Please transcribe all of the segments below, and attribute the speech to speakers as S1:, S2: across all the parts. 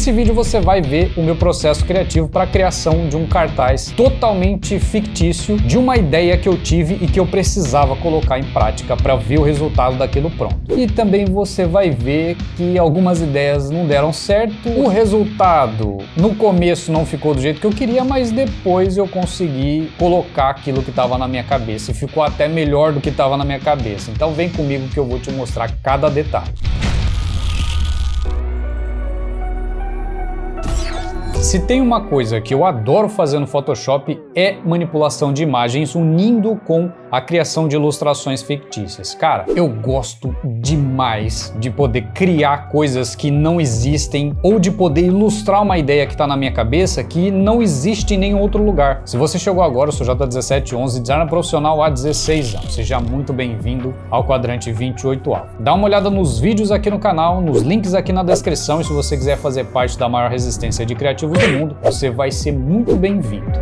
S1: Nesse vídeo você vai ver o meu processo criativo para a criação de um cartaz totalmente fictício de uma ideia que eu tive e que eu precisava colocar em prática para ver o resultado daquilo pronto. E também você vai ver que algumas ideias não deram certo, o resultado no começo não ficou do jeito que eu queria, mas depois eu consegui colocar aquilo que estava na minha cabeça e ficou até melhor do que estava na minha cabeça. Então vem comigo que eu vou te mostrar cada detalhe. Se tem uma coisa que eu adoro fazer no Photoshop é manipulação de imagens unindo com a criação de ilustrações fictícias. Cara, eu gosto demais de poder criar coisas que não existem ou de poder ilustrar uma ideia que está na minha cabeça que não existe em nenhum outro lugar. Se você chegou agora, eu sou J1711, designer profissional há 16 anos. Seja muito bem-vindo ao Quadrante 28 Alpha. Dá uma olhada nos vídeos aqui no canal, nos links aqui na descrição e se você quiser fazer parte da maior resistência de criativo do mundo, você vai ser muito bem-vindo.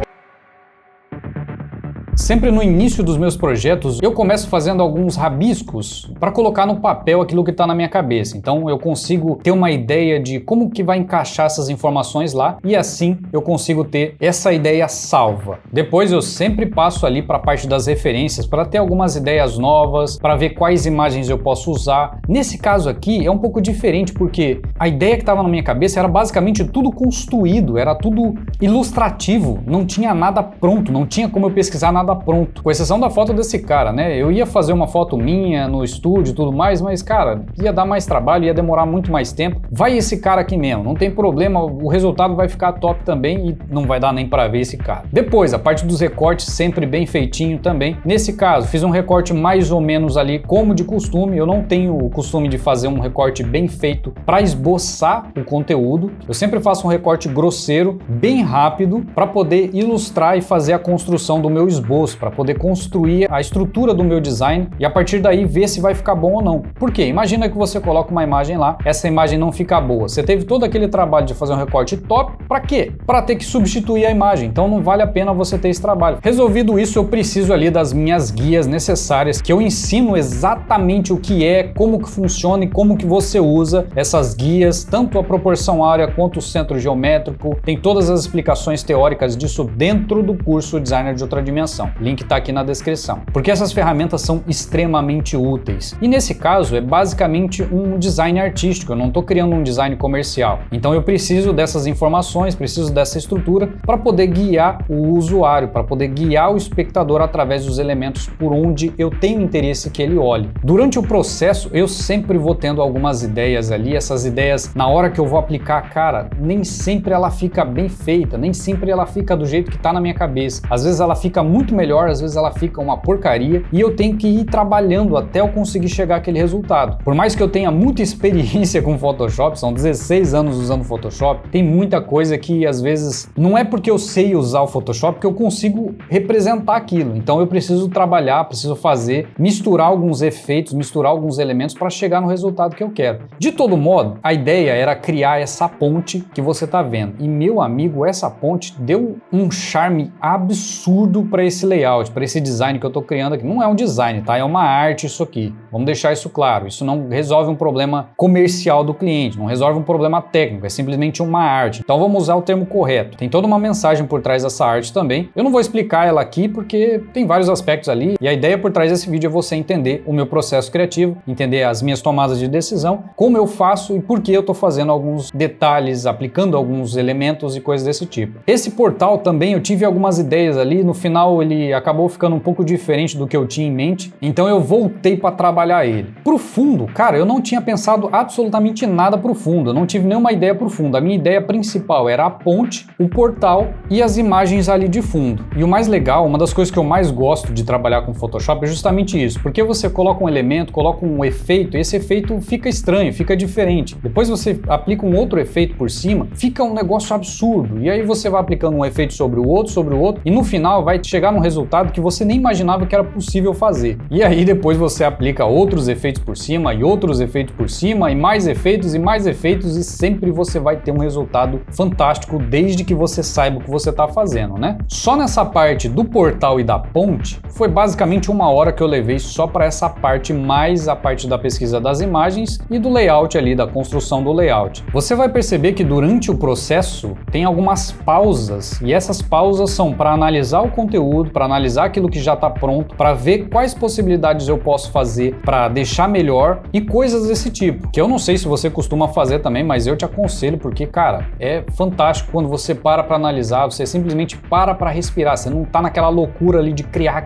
S1: Sempre no início dos meus projetos, eu começo fazendo alguns rabiscos para colocar no papel aquilo que está na minha cabeça. Então eu consigo ter uma ideia de como que vai encaixar essas informações lá e assim eu consigo ter essa ideia salva. Depois eu sempre passo ali para a parte das referências para ter algumas ideias novas, para ver quais imagens eu posso usar. Nesse caso aqui é um pouco diferente porque a ideia que estava na minha cabeça era basicamente tudo construído, era tudo ilustrativo, não tinha nada pronto, não tinha como eu pesquisar nada pronto, com exceção da foto desse cara, né? Eu ia fazer uma foto minha no estúdio e tudo mais, mas cara, ia dar mais trabalho, ia demorar muito mais tempo. Vai esse cara aqui mesmo, não tem problema, o resultado vai ficar top também e não vai dar nem pra ver esse cara. Depois, a parte dos recortes sempre bem feitinho também. Nesse caso, fiz um recorte mais ou menos ali como de costume. Eu não tenho o costume de fazer um recorte bem feito para esboçar o conteúdo. Eu sempre faço um recorte grosseiro, bem rápido, para poder ilustrar e fazer a construção do meu esboço, para poder construir a estrutura do meu design e a partir daí ver se vai ficar bom ou não. Por quê? Imagina que você coloca uma imagem lá, essa imagem não fica boa. Você teve todo aquele trabalho de fazer um recorte top, para quê? Para ter que substituir a imagem. Então não vale a pena você ter esse trabalho. Resolvido isso, eu preciso ali das minhas guias necessárias, que eu ensino exatamente o que é, como que funciona e como que você usa essas guias, tanto a proporção área quanto o centro geométrico. Tem todas as explicações teóricas disso dentro do curso Designer de Outra Dimensão. Link tá aqui na descrição. Porque essas ferramentas são extremamente úteis. E nesse caso é basicamente um design artístico, eu não estou criando um design comercial. Então eu preciso dessas informações, preciso dessa estrutura para poder guiar o usuário, para poder guiar o espectador através dos elementos por onde eu tenho interesse que ele olhe. Durante o processo eu sempre vou tendo algumas ideias ali, essas ideias na hora que eu vou aplicar, cara, nem sempre ela fica bem feita, nem sempre ela fica do jeito que está na minha cabeça. Às vezes ela fica muito melhor, às vezes ela fica uma porcaria e eu tenho que ir trabalhando até eu conseguir chegar àquele resultado. Por mais que eu tenha muita experiência com Photoshop, são 16 anos usando Photoshop, tem muita coisa que às vezes não é porque eu sei usar o Photoshop que eu consigo representar aquilo. Então eu preciso trabalhar, preciso fazer, misturar alguns efeitos, misturar alguns elementos para chegar no resultado que eu quero. De todo modo, a ideia era criar essa ponte que você está vendo. E meu amigo, essa ponte deu um charme absurdo para esse layout, para esse design que eu estou criando aqui. Não é um design, tá? É uma arte isso aqui. Vamos deixar isso claro. Isso não resolve um problema comercial do cliente, não resolve um problema técnico, é simplesmente uma arte. Então vamos usar o termo correto. Tem toda uma mensagem por trás dessa arte também. Eu não vou explicar ela aqui porque tem vários aspectos ali e a ideia por trás desse vídeo é você entender o meu processo criativo, entender as minhas tomadas de decisão, como eu faço e por que eu estou fazendo alguns detalhes, aplicando alguns elementos e coisas desse tipo. Esse portal também eu tive algumas ideias ali, no final ele acabou ficando um pouco diferente do que eu tinha em mente, então eu voltei para trabalhar ele. Pro fundo, cara, eu não tinha pensado absolutamente nada pro fundo, eu não tive nenhuma ideia pro fundo. A minha ideia principal era a ponte, o portal e as imagens ali de fundo. E o mais legal, uma das coisas que eu mais gosto de trabalhar com Photoshop é justamente isso, porque você coloca um elemento, coloca um efeito, e esse efeito fica estranho, fica diferente. Depois você aplica um outro efeito por cima, fica um negócio absurdo. E aí você vai aplicando um efeito sobre o outro, e no final vai chegar num resultado que você nem imaginava que era possível fazer. E aí depois você aplica outros efeitos por cima e outros efeitos por cima e mais efeitos e sempre você vai ter um resultado fantástico desde que você saiba o que você está fazendo, né? Só nessa parte do portal e da ponte foi basicamente 1 hora que eu levei só para essa parte, mais a parte da pesquisa das imagens e do layout ali, da construção do layout. Você vai perceber que durante o processo tem algumas pausas, e essas pausas são para analisar o conteúdo, para analisar aquilo que já está pronto, para ver quais possibilidades eu posso fazer para deixar melhor e coisas desse tipo, que eu não sei se você costuma fazer também, mas eu te aconselho porque, cara, é fantástico quando você para analisar, você simplesmente para respirar, você não tá naquela loucura ali de criar,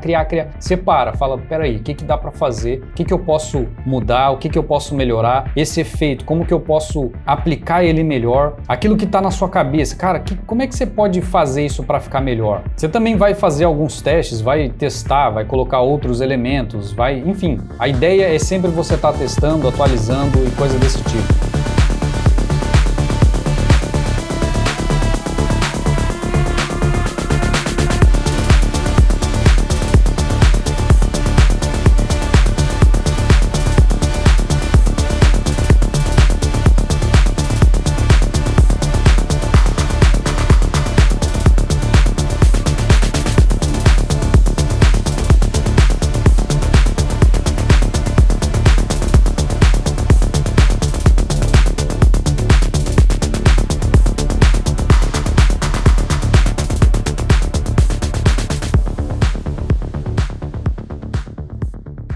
S1: você fala, peraí, o que dá para fazer, o que eu posso mudar, o que eu posso melhorar, esse efeito, como que eu posso aplicar ele melhor, aquilo que tá na sua cabeça, cara, como é que você pode fazer isso para ficar melhor? Você também vai fazer alguns testes, vai testar, vai colocar outros elementos, enfim, a ideia é sempre você estar testando, atualizando e coisa desse tipo.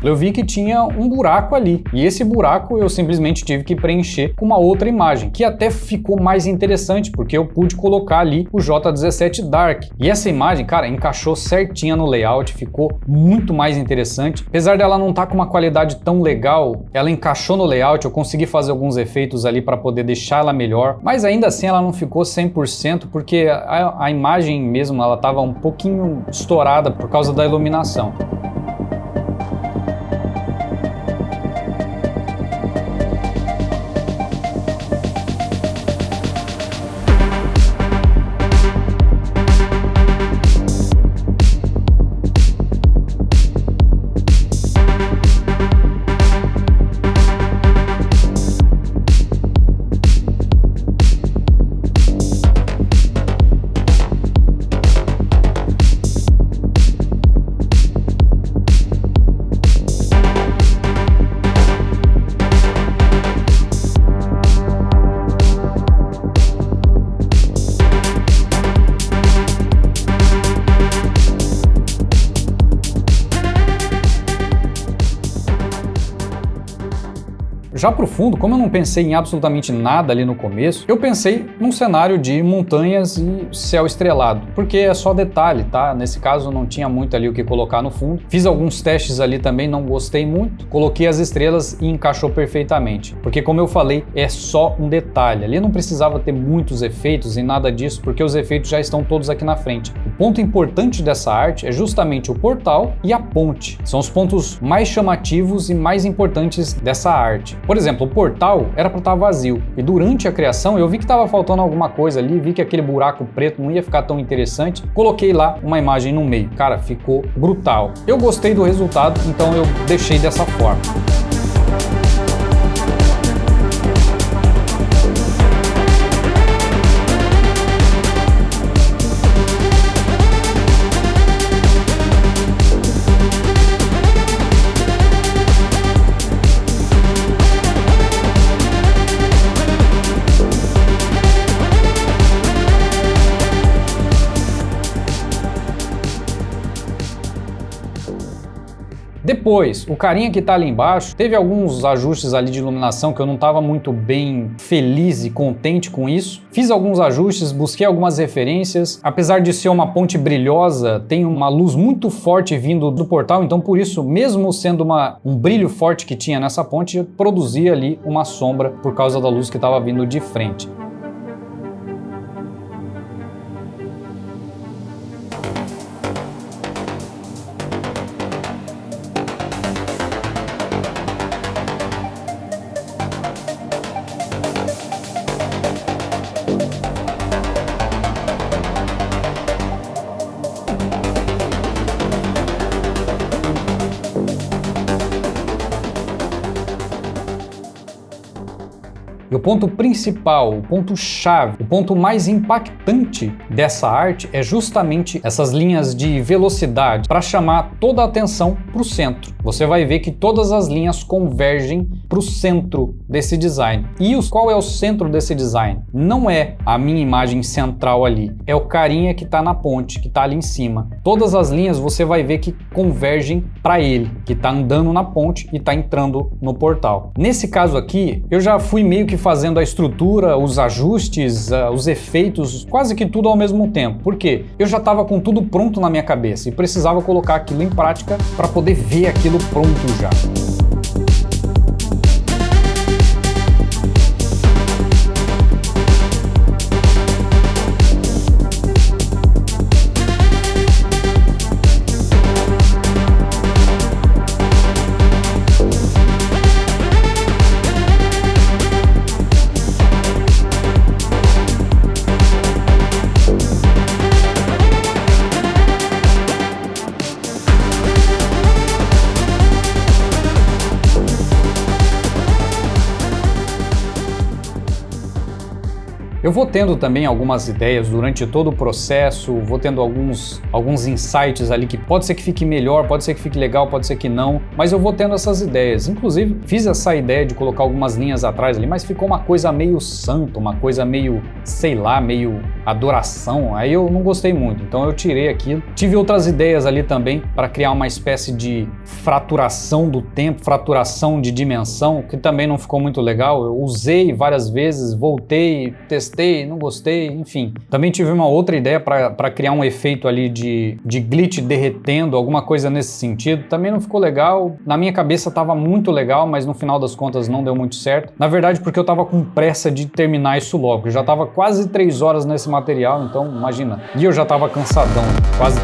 S1: Eu vi que tinha um buraco ali, e esse buraco eu simplesmente tive que preencher com uma outra imagem, que até ficou mais interessante, porque eu pude colocar ali o J17 Dark. E essa imagem, cara, encaixou certinha no layout, ficou muito mais interessante. Apesar dela não estar com uma qualidade tão legal, ela encaixou no layout, eu consegui fazer alguns efeitos ali para poder deixar ela melhor, mas ainda assim ela não ficou 100%, porque a imagem mesmo, ela estava um pouquinho estourada por causa da iluminação. Já pro fundo, como eu não pensei em absolutamente nada ali no começo, eu pensei num cenário de montanhas e céu estrelado, porque é só detalhe, tá? Nesse caso não tinha muito ali o que colocar no fundo. Fiz alguns testes ali também, não gostei muito. Coloquei as estrelas e encaixou perfeitamente, porque como eu falei, é só um detalhe. Ali não precisava ter muitos efeitos e nada disso, porque os efeitos já estão todos aqui na frente. O ponto importante dessa arte é justamente o portal e a ponte. São os pontos mais chamativos e mais importantes dessa arte. Por exemplo, o portal era para estar vazio e durante a criação eu vi que estava faltando alguma coisa ali, vi que aquele buraco preto não ia ficar tão interessante, coloquei lá uma imagem no meio. Cara, ficou brutal. Eu gostei do resultado, então eu deixei dessa forma. Depois, o carinha que tá ali embaixo, teve alguns ajustes ali de iluminação que eu não estava muito bem feliz e contente com isso. Fiz alguns ajustes, busquei algumas referências. Apesar de ser uma ponte brilhosa, tem uma luz muito forte vindo do portal, então por isso, mesmo sendo um brilho forte que tinha nessa ponte, eu produzia ali uma sombra por causa da luz que estava vindo de frente. o ponto principal, o ponto-chave, o ponto mais impactante dessa arte é justamente essas linhas de velocidade para chamar toda a atenção para o centro. Você vai ver que todas as linhas convergem para o centro desse design. E qual é o centro desse design? Não é a minha imagem central ali, é o carinha que está na ponte, que está ali em cima. Todas as linhas você vai ver que convergem para ele, que está andando na ponte e está entrando no portal. Nesse caso aqui, eu já fui meio que fazendo a estrutura, os ajustes, os efeitos, quase que tudo ao mesmo tempo. Por quê? Eu já estava com tudo pronto na minha cabeça e precisava colocar aquilo em prática para poder ver aquilo pronto já. Eu vou tendo também algumas ideias durante todo o processo, vou tendo alguns insights ali que pode ser que fique melhor, pode ser que fique legal, pode ser que não, mas eu vou tendo essas ideias. Inclusive, fiz essa ideia de colocar algumas linhas atrás ali, mas ficou uma coisa meio santa, uma coisa meio, sei lá, meio adoração, aí eu não gostei muito, então eu tirei aquilo. Tive outras ideias ali também para criar uma espécie de fraturação do tempo, fraturação de dimensão, que também não ficou muito legal. Eu usei várias vezes, voltei, testei, não gostei, enfim. Também tive uma outra ideia para criar um efeito ali de glitch derretendo, alguma coisa nesse sentido. Também não ficou legal. Na minha cabeça estava muito legal, mas no final das contas não deu muito certo. Na verdade, porque eu estava com pressa de terminar isso logo. Eu já estava quase 3 horas nesse material, então imagina. E eu já estava cansadão, quase.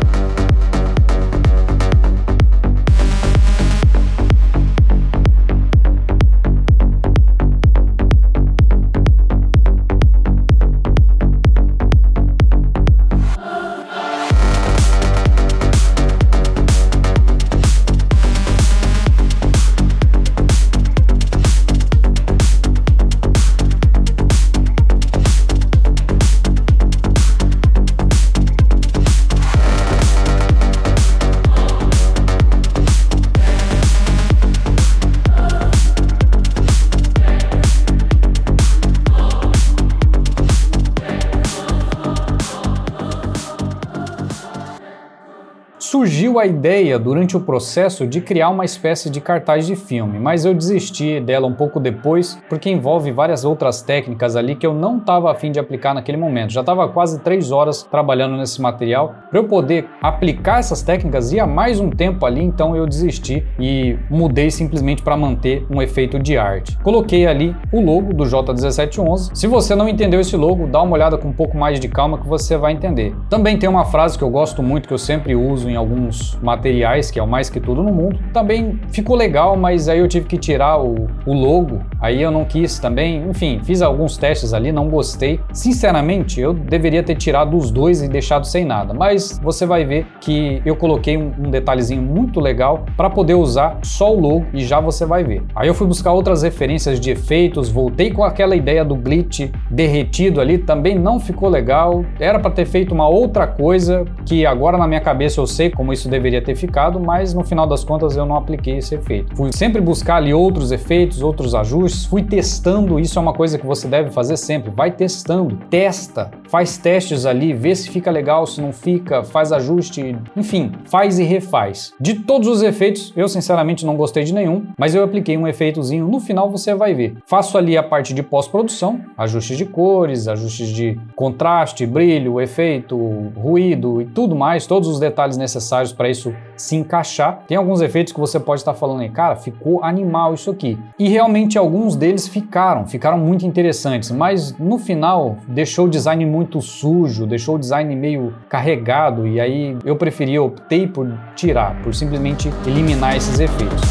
S1: Surgiu a ideia durante o processo de criar uma espécie de cartaz de filme, mas eu desisti dela um pouco depois porque envolve várias outras técnicas ali que eu não estava a fim de aplicar naquele momento. Já estava quase 3 horas trabalhando nesse material. Para eu poder aplicar essas técnicas ia mais um tempo ali, então eu desisti e mudei simplesmente para manter um efeito de arte. Coloquei ali o logo do J1711. Se você não entendeu esse logo, dá uma olhada com um pouco mais de calma que você vai entender. Também tem uma frase que eu gosto muito, que eu sempre uso em alguns materiais, que é o Mais Que Tudo no Mundo. Também ficou legal, mas aí eu tive que tirar o logo, aí eu não quis também. Enfim, fiz alguns testes ali, não gostei. Sinceramente, eu deveria ter tirado os dois e deixado sem nada, mas você vai ver que eu coloquei um detalhezinho muito legal para poder usar só o logo e já você vai ver. Aí eu fui buscar outras referências de efeitos, voltei com aquela ideia do glitch derretido ali, também não ficou legal. Era para ter feito uma outra coisa que agora na minha cabeça eu sei como isso deveria ter ficado, mas no final das contas eu não apliquei esse efeito. Fui sempre buscar ali outros efeitos, outros ajustes, fui testando. Isso é uma coisa que você deve fazer sempre, vai testando, testa, faz testes ali, vê se fica legal, se não fica, faz ajuste, enfim, faz e refaz. De todos os efeitos, eu sinceramente não gostei de nenhum, mas eu apliquei um efeitozinho, no final você vai ver. Faço ali a parte de pós-produção, ajustes de cores, ajustes de contraste, brilho, efeito, ruído e tudo mais, todos os detalhes necessários para isso se encaixar. Tem alguns efeitos que você pode estar falando aí, cara, ficou animal isso aqui. E realmente alguns deles ficaram muito interessantes, mas no final deixou o design muito sujo, deixou o design meio carregado, e aí eu optei por tirar, por simplesmente eliminar esses efeitos.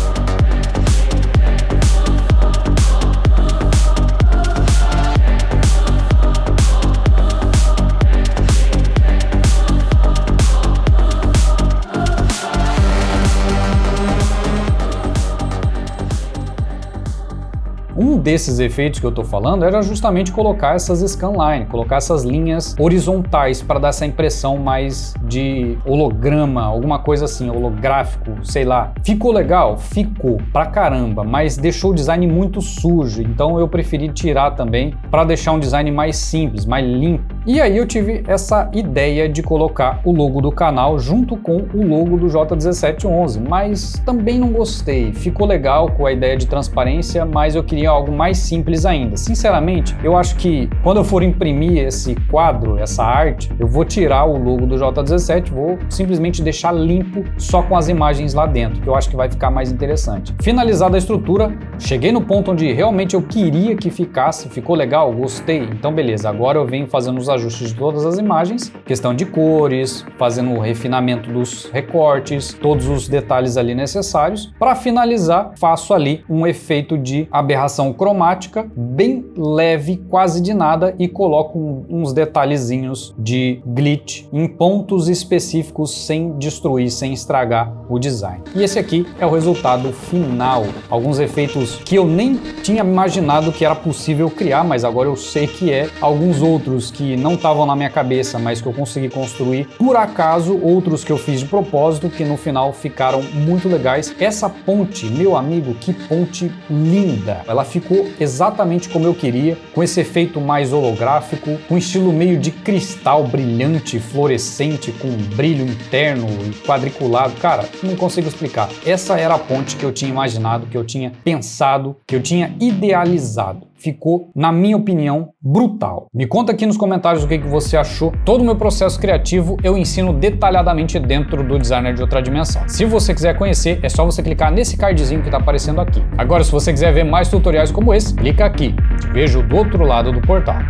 S1: Um desses efeitos que eu tô falando era justamente colocar essas scanline, colocar essas linhas horizontais para dar essa impressão mais de holograma, alguma coisa assim, holográfico, sei lá. Ficou legal? Ficou pra caramba, mas deixou o design muito sujo, então eu preferi tirar também para deixar um design mais simples, mais limpo. E aí eu tive essa ideia de colocar o logo do canal junto com o logo do J1711, mas também não gostei. Ficou legal com a ideia de transparência, mas eu queria algo mais simples ainda. Sinceramente, eu acho que quando eu for imprimir esse quadro, essa arte, eu vou tirar o logo do J17, vou simplesmente deixar limpo só com as imagens lá dentro, que eu acho que vai ficar mais interessante. Finalizada a estrutura, cheguei no ponto onde realmente eu queria que ficasse, ficou legal, gostei, então beleza, agora eu venho fazendo os ajustes de todas as imagens, questão de cores, fazendo o refinamento dos recortes, todos os detalhes ali necessários. Para finalizar, faço ali um efeito de aberração cromática, bem leve, quase de nada, e coloco uns detalhezinhos de glitch em pontos específicos sem destruir, sem estragar o design. E esse aqui é o resultado final. Alguns efeitos que eu nem tinha imaginado que era possível criar, mas agora eu sei que é. Alguns outros que não estavam na minha cabeça, mas que eu consegui construir por acaso, outros que eu fiz de propósito, que no final ficaram muito legais. Essa ponte, meu amigo, que ponte linda! Ela ficou exatamente como eu queria, com esse efeito mais holográfico, com estilo meio de cristal brilhante, fluorescente, com brilho interno e quadriculado. Cara, não consigo explicar. Essa era a ponte que eu tinha imaginado, que eu tinha pensado, que eu tinha idealizado. Ficou, na minha opinião, brutal. Me conta aqui nos comentários o que você achou. Todo o meu processo criativo eu ensino detalhadamente dentro do Designer de Outra Dimensão. Se você quiser conhecer, é só você clicar nesse cardzinho que está aparecendo aqui. Agora, se você quiser ver mais tutoriais como esse, clica aqui. Te vejo do outro lado do portal.